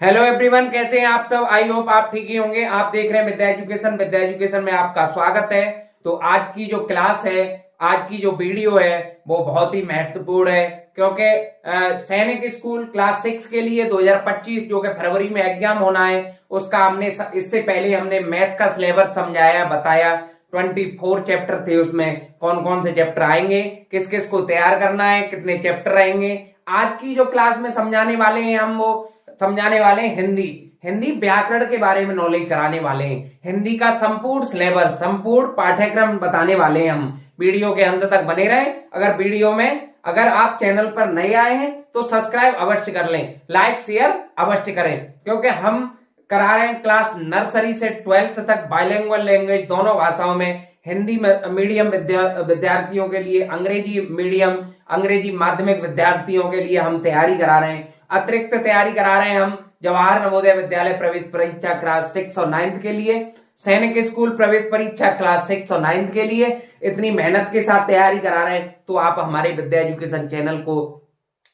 Hello everyone, कैसे हैं आप सब। आई होप आप ठीक ही होंगे। आप देख रहे हैं विद्या एजुकेशन। विद्या एजुकेशन में आपका स्वागत है। तो आज की जो क्लास है, आज की जो वीडियो है वो बहुत ही महत्वपूर्ण है, क्योंकि सैनिक स्कूल क्लास 6 के लिए 2025 जो कि फरवरी में एग्जाम होना है, उसका हमने इससे पहले हमने मैथ का सिलेबस समझाया, बताया। 24 चैप्टर थे, उसमें कौन कौन से चैप्टर आएंगे, किस किस को तैयार करना है, कितने चैप्टर रहेंगे। आज की जो क्लास में समझाने वाले हैं हम, वो समझाने वाले हैं हिंदी। हिंदी व्याकरण के बारे में नॉलेज कराने वाले हैं। हिंदी का संपूर्ण सिलेबस, संपूर्ण पाठ्यक्रम बताने वाले हैं हम। वीडियो के अंत तक बने रहें। अगर आप चैनल पर नए आए हैं तो सब्सक्राइब अवश्य कर लें, लाइक शेयर अवश्य करें, क्योंकि हम करा रहे हैं क्लास नर्सरी से 12th तक बाइलिंगुअल लैंग्वेज, दोनों भाषाओं में। हिंदी मीडियम विद्यार्थियों के लिए, अंग्रेजी मीडियम, अंग्रेजी माध्यमिक विद्यार्थियों के लिए हम तैयारी करा रहे हैं। अतिरिक्त तैयारी करा रहे हैं हम जवाहर नवोदय विद्यालय प्रवेश परीक्षा क्लास 6 और 9th के लिए, सैनिक स्कूल प्रवेश परीक्षा क्लास 6 और 9th के लिए। इतनी मेहनत के साथ तैयारी करा रहे हैं, तो आप हमारे विद्या एजुकेशन चैनल को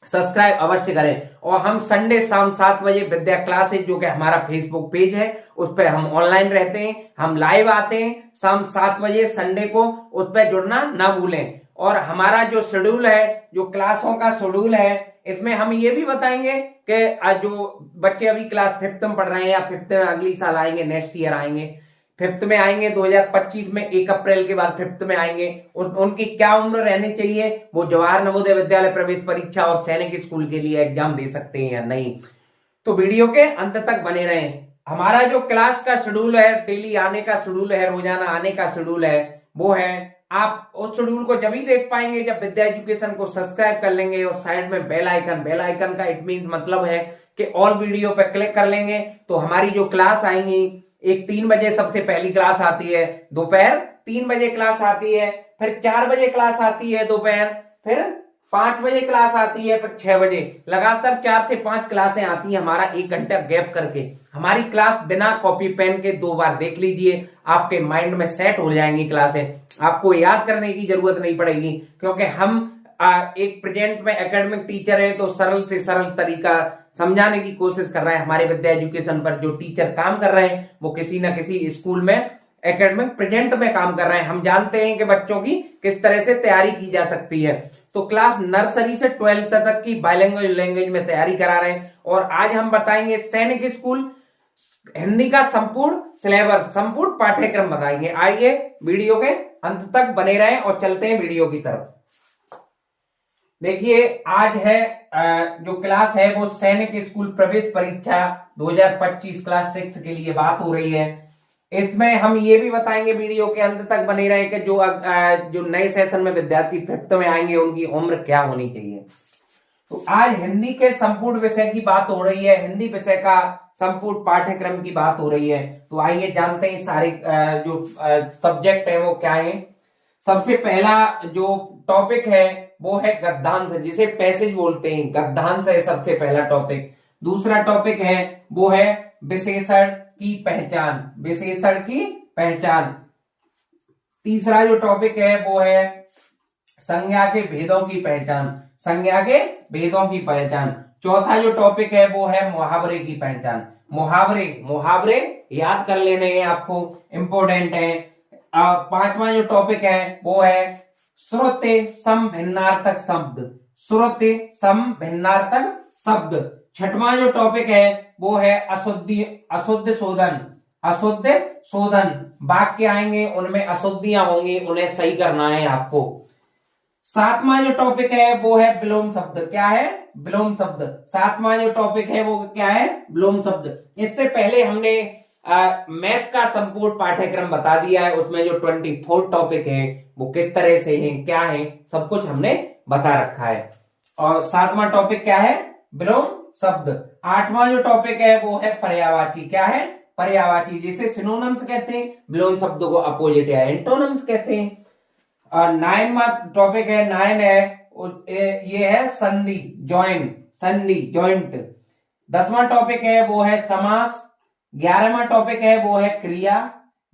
सब्सक्राइब अवश्य करें। और हम संडे शाम 7 बजे विद्या क्लासेज, जो कि हमारा फेसबुक पेज है, उस पर हम ऑनलाइन रहते हैं, हम लाइव आते हैं शाम 7 बजे संडे को। उस पर जुड़ना ना भूलें। और हमारा जो शेड्यूल है, जो क्लासों का शेड्यूल है, इसमें हम ये भी बताएंगे कि जो बच्चे अभी क्लास 5th में पढ़ रहे हैं या 5th में अगली साल आएंगे, नेक्स्ट ईयर आएंगे, 5th में आएंगे 2025 में, 1 अप्रैल के बाद 5th में आएंगे, उनकी क्या उम्र रहनी चाहिए, वो जवाहर नवोदय विद्यालय प्रवेश परीक्षा और सैनिक स्कूल के लिए एग्जाम दे सकते हैं या नहीं। तो वीडियो के अंत तक बने रहें। हमारा जो क्लास का शेड्यूल है, डेली आने का शेड्यूल है, रोजाना आने का शेड्यूल है, वो है, आप उस शेड्यूल को जब ही देख पाएंगे जब विद्या एजुकेशन को सब्सक्राइब कर लेंगे और साइड में बेल आइकन का इट मीन मतलब है कि ऑल वीडियो पे क्लिक कर लेंगे। तो हमारी जो क्लास आएंगी, एक 3 बजे सबसे पहली क्लास आती है, दोपहर 3 बजे क्लास आती है, फिर 4 बजे क्लास आती है दोपहर, फिर 5 बजे क्लास आती है, फिर 6 बजे। लगातार 4 से 5 क्लासें आती हैं, हमारा 1 घंटा गैप करके। हमारी क्लास बिना कॉपी पेन के 2 बार देख लीजिए, आपके माइंड में सेट हो जाएंगी क्लासें। आपको याद करने की जरूरत नहीं पड़ेगी, क्योंकि हम एक प्रेजेंट में एकेडमिक टीचर है, तो सरल से सरल तरीका समझाने की कोशिश कर रहे हैं। हमारे विद्या एजुकेशन पर जो टीचर काम कर रहे हैं, वो किसी ना किसी स्कूल में एकेडमिक प्रेजेंट में काम कर रहे हैं। हम जानते हैं कि बच्चों की किस तरह से तैयारी की जा सकती है। तो क्लास नर्सरी से 12th तक की बाइलिंगुअल लैंग्वेज में तैयारी करा रहे हैं। और आज हम बताएंगे सैनिक स्कूल हिंदी का संपूर्ण सिलेबस, संपूर्ण पाठ्यक्रम बताएंगे। आइए वीडियो के अंत तक बने रहें और चलते हैं वीडियो की तरफ। देखिए, आज है जो क्लास है वो सैनिक स्कूल प्रवेश परीक्षा 2025 क्लास 6 के लिए बात हो रही है। इसमें हम ये भी बताएंगे, वीडियो के अंत तक बने रहे, कि जो नए सेशन में विद्यार्थी 5th में आएंगे उनकी उम्र क्या होनी चाहिए। तो आज हिंदी के संपूर्ण विषय की बात हो रही है, हिंदी विषय का संपूर्ण पाठ्यक्रम की बात हो रही है। तो आइए जानते हैं सारे जो सब्जेक्ट है वो क्या है। सबसे पहला जो टॉपिक है वो है गद्यांश, जिसे पैसेज बोलते हैं। गद्यांश है सबसे पहला टॉपिक। दूसरा टॉपिक है वो है विशेषण की पहचान, विशेषण की पहचान। तीसरा जो टॉपिक है वो है संज्ञा के भेदों की पहचान, संज्ञा के भेदों की पहचान। चौथा जो टॉपिक है वो है मुहावरे की पहचान। मुहावरे याद कर लेने हैं आपको, इंपोर्टेंट है। पांचवा जो टॉपिक है वो है श्रुति सम भिन्नार्थक शब्द, श्रुति सम भिन्नार्थक शब्द। छठवां जो टॉपिक है वो है अशुद्ध शोधन, अशुद्ध शोधन। वाक्य आएंगे, उनमें अशुद्धियां होंगी, उन्हें सही करना है आपको। सातवां जो टॉपिक है वो है विलोम शब्द। क्या है? विलोम शब्द। सातवां जो टॉपिक है वो क्या है? विलोम शब्द। इससे पहले हमने मैथ का संपूर्ण पाठ्यक्रम बता दिया है। उसमें जो 24 टॉपिक है वो किस तरह से हैं, क्या है, सब कुछ हमने बता रखा है। और सातवां टॉपिक क्या है? विलोम शब्द। आठवां जो टॉपिक है वो है पर्यायवाची। क्या है? पर्यायवाची, जिसे सिनोनिम्स कहते हैं, विलोम शब्दों को अपोजिट या एंटोनिम्स कहते हैं। और 9वां टॉपिक है, 9 है, ये है संधि, जॉइन, संधि, जॉइंट। 10वां टॉपिक है वो है समास। 11वां टॉपिक है वो है क्रिया।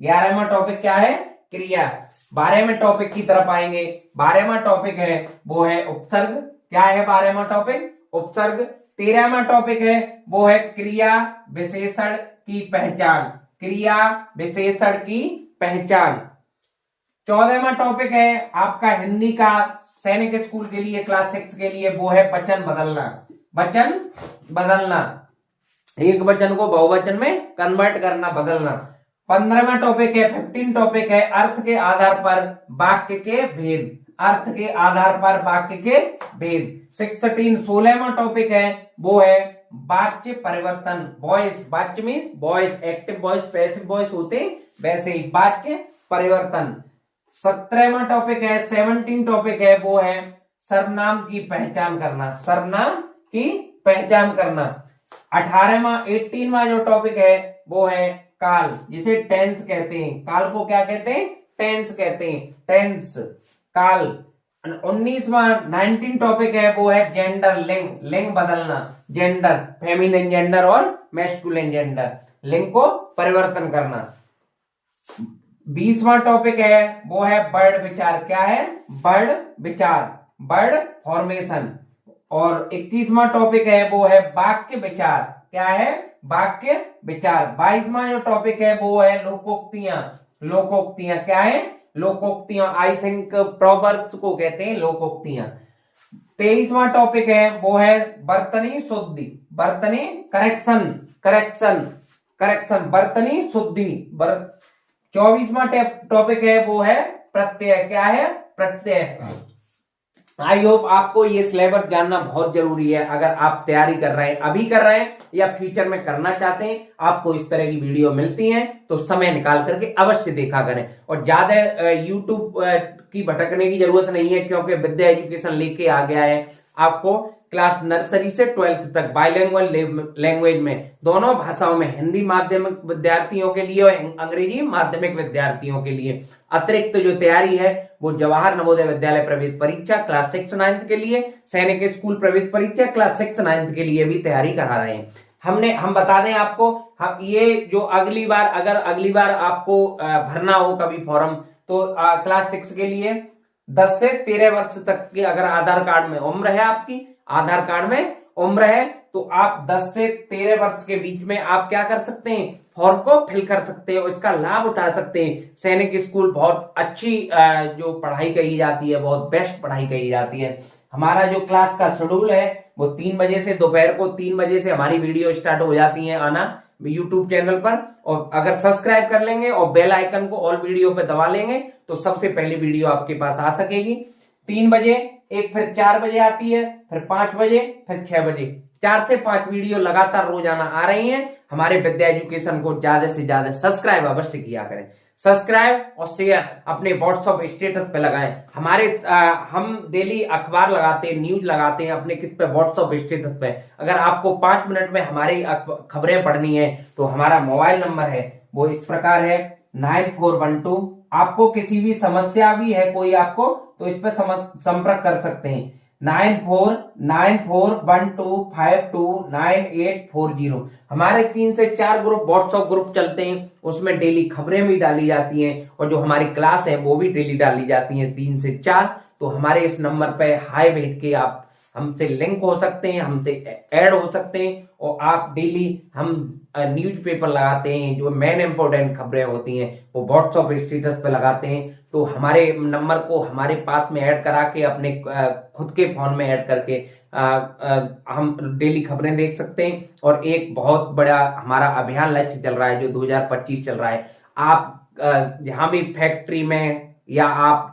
11वां टॉपिक क्या है? क्रिया। 12वें टॉपिक की तरफ आएंगे। 12वां टॉपिक है वो है उपसर्ग। क्या है 12वां टॉपिक? उपसर्ग। 13वां टॉपिक है वो है क्रिया विशेषण की पहचान। क्रिया विशेषण की पहचान। 14वां टॉपिक है आपका हिंदी का सैनिक स्कूल के लिए क्लास 6 के लिए, वो है वचन बदलना। वचन बदलना, एक वचन को बहुवचन में कन्वर्ट करना, बदलना। 15वां टॉपिक है 15 टॉपिक है अर्थ के आधार पर वाक्य के भेद। अर्थ के आधार पर वाक्य के भेद। 16वां टॉपिक है वो है वाच्य परिवर्तन। वॉइस, वाच्य means voice, active voice passive voice होते वैसे ही वाच्य परिवर्तन। 17वां टॉपिक है 17 टॉपिक है वो है सर्वनाम की पहचान करना। सर्वनाम की पहचान करना। 18वां जो टॉपिक है वो है काल, जिसे टेंस कहते हैं। काल को क्या कहते हैं? टेंस कहते हैं। टेंस, काल। 19 टॉपिक है वो है जेंडर, लिंग। लिंग बदलना, जेंडर, फेमिनिन जेंडर और मैस्कुलिन जेंडर, लिंग को परिवर्तन करना। 20वां टॉपिक है वो है वर्ड विचार। क्या है? वर्ड विचार, वर्ड फॉर्मेशन। और 21वां टॉपिक है वो है वाक्य विचार। क्या है? वाक्य विचार। 22वां जो टॉपिक है वो है लोकोक्तियां। लोकोक्तियां क्या है? लोकोक्तियां, आई थिंक प्रोवर्ब्स को कहते हैं लोकोक्तियां। 23वां टॉपिक है वो है बर्तनी शुद्धि। बर्तनी करेक्शन, करेक्शन, करेक्शन, बर्तनी शुद्धि। 24वां टॉपिक है वो है प्रत्यय। क्या है? प्रत्यय। आई होप आपको ये सिलेबस जानना बहुत जरूरी है। अगर आप तैयारी कर रहे हैं, अभी कर रहे हैं या फ्यूचर में करना चाहते हैं, आपको इस तरह की वीडियो मिलती हैं तो समय निकाल करके अवश्य देखा करें। और ज्यादा यूट्यूब की भटकने की जरूरत नहीं है, क्योंकि विद्या एजुकेशन लेके आ गया है आपको क्लास नर्सरी से 12th तक बाइलिंगुअल लैंग्वेज में, दोनों भाषाओं में, हिंदी माध्यमिक विद्यार्थियों के लिए और अंग्रेजी माध्यमिक विद्यार्थियों के लिए। अतिरिक्त जो तैयारी है वो जवाहर नवोदय विद्यालय प्रवेश परीक्षा क्लास 6-9 के लिए, सैनिक स्कूल प्रवेश परीक्षा क्लास 6-9 के लिए भी तैयारी करा रहे हैं। हम बता दें आपको, हम ये जो अगली बार आपको भरना हो कभी फॉर्म, तो क्लास 6 के लिए 10 से 13 वर्ष तक की अगर आधार कार्ड में उम्र है, आपकी आधार कार्ड में उम्र है, तो आप 10 से 13 वर्ष के बीच में आप क्या कर सकते हैं? फॉर्म को फिल कर सकते हो, इसका लाभ उठा सकते हैं। सैनिक स्कूल बहुत अच्छी जो पढ़ाई कही जाती है, बहुत बेस्ट पढ़ाई कही जाती है। हमारा जो क्लास का शेड्यूल है वो 3 बजे से, दोपहर को 3 बजे से हमारी वीडियो स्टार्ट हो जाती है आना यूट्यूब चैनल पर। और अगर सब्सक्राइब कर लेंगे और बेल आइकन को ऑल वीडियो पे दबा लेंगे तो सबसे पहली वीडियो आपके पास आ सकेगी। 3 बजे, एक फिर 4 बजे आती है, फिर 5 बजे, फिर 6 बजे। 4 से 5 वीडियो लगातार रोजाना आ रही हैं। हमारे विद्या एजुकेशन को ज्यादा से ज्यादा सब्सक्राइब अवश्य किया करें। सब्सक्राइब और शेयर अपने व्हाट्सएप स्टेटस पे लगाएं। हम डेली अखबार लगाते हैं, न्यूज लगाते हैं अपने किस पे? व्हाट्सएप स्टेटस पे। अगर आपको 5 मिनट में हमारी खबरें पढ़नी है तो हमारा मोबाइल नंबर है वो इस प्रकार है 9412। आपको किसी भी समस्या भी है कोई आपको, तो इस पे संपर्क कर सकते हैं। 949412529840। हमारे 3 से 4 ग्रुप व्हाट्सएप ग्रुप चलते हैं, उसमें डेली खबरें भी डाली जाती हैं और जो हमारी क्लास है वो भी डेली डाली जाती है 3 से 4। तो हमारे इस नंबर पे हाय भेज के आप हमसे लिंक हो सकते हैं, हमसे ऐड हो सकते हैं। और आप डेली हम न्यूज़पेपर लगाते हैं, जो मेन इंपोर्टेंट खबरें होती हैं वो व्हाट्सएप स्टेटस पे लगाते हैं। तो हमारे नंबर को हमारे पास में ऐड करा के अपने खुद के फोन में ऐड करके हम डेली खबरें देख सकते हैं। और एक बहुत बड़ा हमारा अभियान लक्ष्य चल रहा है जो 2025 चल रहा है। आप जहां भी फैक्ट्री में या आप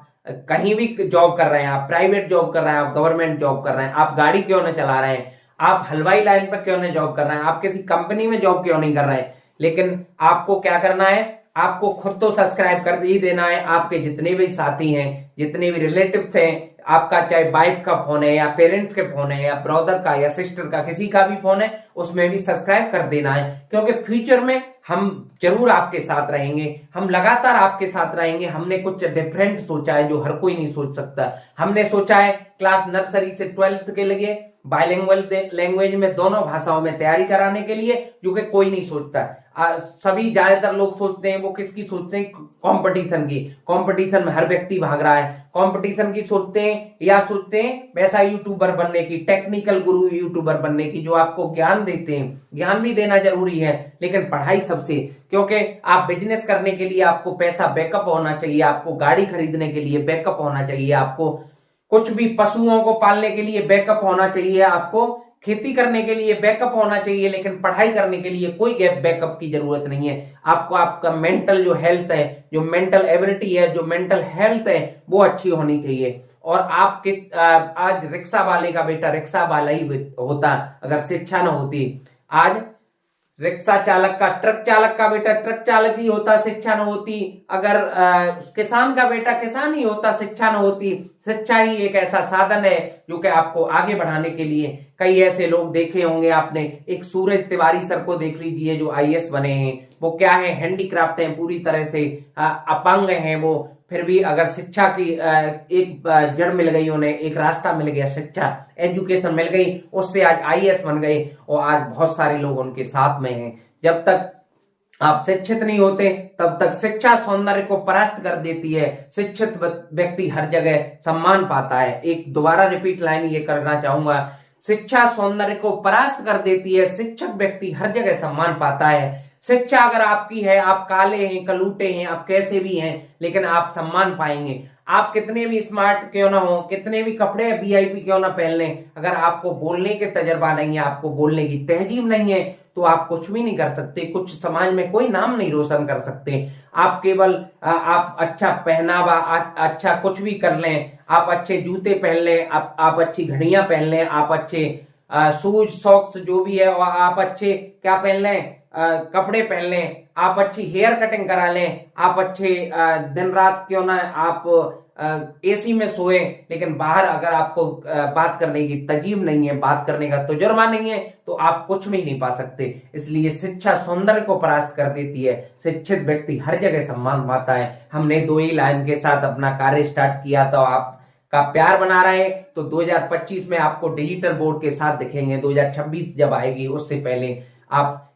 कहीं भी जॉब कर रहे हैं, आप प्राइवेट जॉब कर रहे हैं, आप गवर्नमेंट जॉब कर रहे हैं, आप गाड़ी क्यों न चला रहे हैं, आप हलवाई लाइन पर क्यों न जॉब कर रहे हैं, आप किसी कंपनी में जॉब क्यों नहीं कर रहे हैं, लेकिन आपको क्या करना है? आपको खुद तो सब्सक्राइब कर ही देना है। आपके जितने भी साथी हैं, जितने भी रिलेटिव्स हैं, आपका चाहे वाइफ का फोन है या पेरेंट्स के फोन है या ब्रदर का या सिस्टर का, किसी का भी फोन है, उसमें भी सब्सक्राइब कर देना है। क्योंकि फ्यूचर में हम जरूर आपके साथ रहेंगे, हम लगातार आपके साथ रहेंगे। हमने कुछ डिफरेंट सोचा है जो हर कोई नहीं सोच सकता। हमने सोचा है क्लास नर्सरी से 12th के लिए बाइलिंगुअल लैंग्वेज में, दोनों भाषाओं में तैयारी कराने के लिए, जो कि कोई नहीं सोचता। सभी ज्यादातर लोग सोचते हैं, वो किसकी सोचते हैं? कंपटीशन की। कंपटीशन में हर व्यक्ति भाग रहा है, कंपटीशन की सोचते हैं, या सोचते हैं वैसा यूट्यूबर बनने की, टेक्निकल गुरु यूट्यूबर बनने की, जो आपको ज्ञान देते हैं। ज्ञान भी देना जरूरी है, लेकिन पढ़ाई सबसे, क्योंकि आप बिजनेस करने के लिए आपको पैसा बैकअप होना चाहिए, आपको गाड़ी खरीदने के लिए बैकअप होना चाहिए, आपको कुछ भी पशुओं को पालने के लिए बैकअप होना चाहिए, आपको खेती करने के लिए बैकअप होना चाहिए, लेकिन पढ़ाई करने के लिए कोई बैकअप की जरूरत नहीं है। आपको आपका मेंटल जो हेल्थ है, जो मेंटल एबिलिटी है, जो मेंटल हेल्थ है, वो अच्छी होनी चाहिए। और आप आज रिक्शा वाले का बेटा रिक्शा वाला ही होता अगर शिक्षा न होती। आज रिक्शा चालक का, ट्रक चालक का बेटा ट्रक चालक ही होता, शिक्षा न होती। अगर किसान का बेटा किसान ही होता, शिक्षा न होती। शिक्षा ही एक ऐसा साधन है जो कि आपको आगे बढ़ाने के लिए, कई ऐसे लोग देखे होंगे आपने, एक सूरज तिवारी सर को देख लीजिए जो आईएएस बने हैं। वो क्या है? हैंडीक्राफ्ट है, पूरी तरह से अपंग हैं वो, फिर भी अगर शिक्षा की एक जड़ मिल गई उन्हें, एक रास्ता मिल गया, शिक्षा एजुकेशन मिल गई, उससे आज आईएएस बन गए और आज बहुत सारे लोग उनके साथ में हैं। जब तक आप शिक्षित नहीं होते तब तक शिक्षा सौंदर्य को परास्त कर देती है। शिक्षित व्यक्ति हर जगह सम्मान पाता है। एक दोबारा रिपीट लाइन ये करना चाहूंगा, शिक्षा सौंदर्य को परास्त कर देती है, शिक्षक व्यक्ति हर जगह सम्मान पाता है। शिक्षा अगर आपकी है, आप काले हैं, कलूटे हैं, आप कैसे भी हैं, लेकिन आप सम्मान पाएंगे। आप कितने भी स्मार्ट क्यों ना हो, कितने भी कपड़े वीआईपी क्यों ना पहन लें, अगर आपको बोलने के तजर्बा नहीं है, आपको बोलने की तहजीब नहीं है, तो आप कुछ भी नहीं कर सकते, कुछ समाज में कोई नाम नहीं रोशन कर सकते। आप केवल आप अच्छा पहनावा, अच्छा कुछ भी कर लें, आप अच्छे जूते पहन लें, आप अच्छी घड़ियां पहन लें, आप अच्छे शूज सॉक्स जो भी है, और आप अच्छे क्या पहन लें, कपड़े पहन लें, आप अच्छी हेयर कटिंग करा लें, आप अच्छे दिन रात क्यों ना आप एसी में सोए, लेकिन बाहर अगर आपको बात करने की तजीब नहीं है, बात करने का तजुर्बा नहीं है, तो आप कुछ भी नहीं पा सकते। इसलिए शिक्षा सौंदर्य को परास्त कर देती है। शिक्षित व्यक्ति हर जगह सम्मान पाता है। हमने 2 ही लाइन के साथ अपना कार्य स्टार्ट किया, तो आप का प्यार बना रहे, तो 2025 में आपको डिजिटल बोर्ड के साथ दिखेंगे। 2026 जब आएगी उससे पहले आप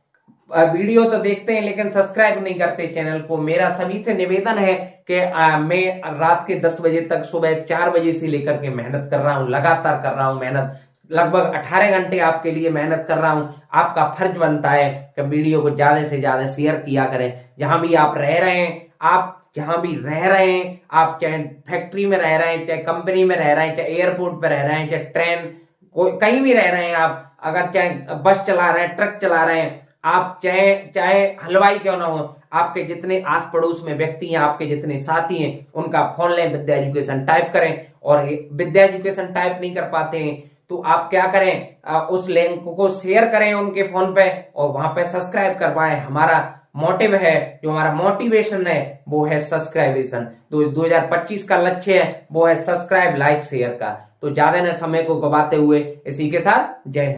वीडियो तो देखते हैं लेकिन सब्सक्राइब नहीं करते चैनल को। मेरा सभी से निवेदन है कि मैं रात के 10 बजे तक, सुबह 4 बजे से लेकर के मेहनत कर रहा हूं, लगातार कर रहा हूं मेहनत, लगभग 18 घंटे आपके लिए मेहनत कर रहा हूं। आपका फर्ज बनता है कि वीडियो को ज्यादा से ज्यादा शेयर किया करें। जहां भी आप रह रहे हैं, आप जहां भी रह रहे हैं, आप चाहे फैक्ट्री में रह रहे हैं, चाहे कंपनी में रह रहे हैं, चाहे एयरपोर्ट पर रह रहे हैं, चाहे ट्रेन कहीं भी रह रहे हैं, आप अगर चाहे बस चला रहे हैं, ट्रक चला रहे हैं, आप चाहे हलवाई क्यों ना हो, आपके जितने आस पड़ोस में व्यक्ति हैं, आपके जितने साथी हैं, उनका फोन लें, विद्या एजुकेशन टाइप करें। और विद्या एजुकेशन टाइप नहीं कर पाते हैं तो आप क्या करें, उस लिंक को शेयर करें उनके फोन पे और वहां पे सब्सक्राइब करवाएं। हमारा मोटिव है, जो हमारा मोटिवेशन है वो है सब्सक्राइबेशन। तो 2025 का लक्ष्य है वो है सब्सक्राइब, लाइक, शेयर का। तो ज्यादा न समय को गवाते हुए इसी के साथ जय हिंद।